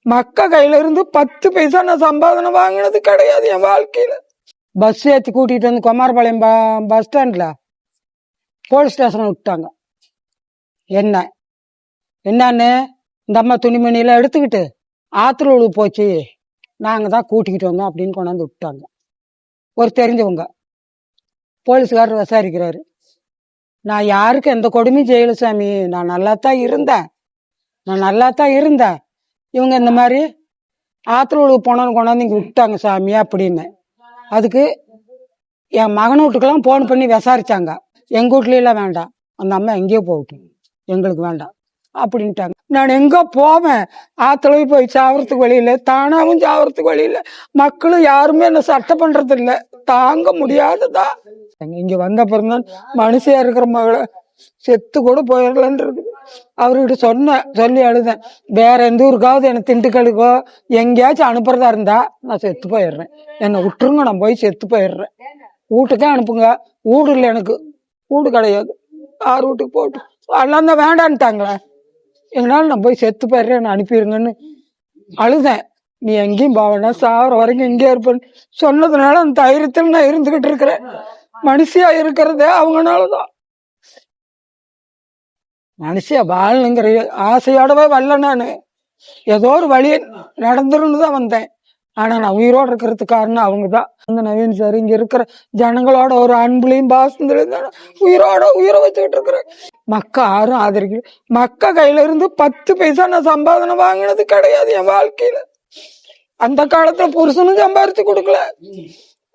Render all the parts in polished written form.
மக்க கையில இருந்து 10 பைசா நான் சம்பாதனை வாங்கினது கிடையாது என் வாழ்க்கையில. பஸ் ஏற்றி கூட்டிட்டு வந்து குமாரபாளையம் பஸ் ஸ்டாண்ட்ல போலீஸ் ஸ்டேஷன் விட்டாங்க. என்னன்னு இந்த அம்மா துணிமணியெல்லாம் எடுத்துக்கிட்டு ஆத்துல உழுவு போச்சு, நாங்க தான் கூட்டிக்கிட்டு வந்தோம் அப்படின்னு கொண்டாந்து விட்டாங்க. ஒரு தெரிஞ்சவங்க போலீஸ்காரர் விசாரிக்கிறாரு. நான் யாருக்கும் எந்த கொடுமையும் செய்யல சாமி, நான் நல்லா தான் இருந்தேன். இவங்க இந்த மாதிரி ஆத்துல உழுவு போனோன்னு கொண்டாந்து இங்க விட்டாங்க சாமி அப்படின்னு. அதுக்கு என் மகன் வீட்டுக்கெல்லாம் போன் பண்ணி விசாரிச்சாங்க. எங்க வீட்லாம் வேண்டாம், அந்த அம்மா எங்கேயோ போகட்டும், எங்களுக்கு வேண்டாம் அப்படின்ட்டாங்க. நான் எங்க போவேன்? ஆத்துல போய் சாவறதுக்கு வழியில, தானாவும் சாவறதுக்கு வழியில, மக்களும் யாருமே என்ன சட்டம் பண்றது இல்ல. தாங்க முடியாததா இங்க வந்த பிறந்தான் மனுஷியா இருக்கிற மகளை செத்து கூட போயிடலான்றது. அவர்கிட்ட சொல்லி அழுதேன், வேற எந்த ஊருக்காவது என்ன திண்டுக்கலுக்கோ எங்கேயாச்சும் அனுப்புறதா இருந்தா நான் செத்து போயிடுறேன், என்னை விட்டுருங்க, நான் போய் செத்து போயிடுறேன், வீட்டுக்கே அனுப்புங்க. வீடு இல்லை, எனக்கு வீடு கிடையாது, யார் வீட்டுக்கு போட்டு எல்லாம் தான் வேண்டான்ட்டாங்களே, எங்கனால நான் போய் செத்து போயிடுறேன், அனுப்பிடுங்கன்னு அழுதேன். நீ எங்கேயும் போவேன்னா சாவர வரைக்கும் இங்கே இருப்பேன்னு சொன்னதுனால அந்த தைரியத்தில் நான் இருந்துகிட்டு இருக்கிறேன். மனுஷியா இருக்கிறதே அவங்கனாலதான். மனுஷியா வாழணுங்கிற ஆசையோடவே வரல. நானு ஏதோ ஒரு வழி நடந்துருன்னு தான் வந்தேன். ஆனா நான் உயிரோட இருக்கிறதுக்கு காரணம் அவங்கதான். அந்த நவீன் சார் இங்க இருக்கிற ஜனங்களோட ஒரு அன்புலையும் பாசத்துலையும் உயிரை வச்சுக்கிட்டு இருக்கிறேன். மக்கள் யாரும் ஆதரிக்கல. மக்க கையில இருந்து 10 பைசா நான் சம்பாதனை வாங்கினது கிடையாது என் வாழ்க்கையில. அந்த காலத்துல புருஷனும் சம்பாரிச்சு கொடுக்கல,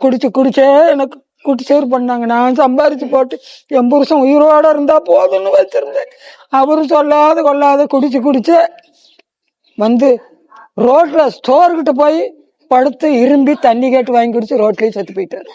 குடிச்சே எனக்கு குடிச்சேர் பண்ணாங்க. நான் சம்பாரிச்சு போட்டு என் புருஷன் உயிரோட இருந்தா போதும்னு வச்சிருந்தேன். அவரும் சொல்லாத கொள்ளாத குடிச்சு வந்து ரோட்ல ஸ்டோர்கிட்ட போய் படுத்து இரும்பி தண்ணி கேட்டு வாங்கி குடிச்சு ரோட்லயே செத்து போயிட்டாரு.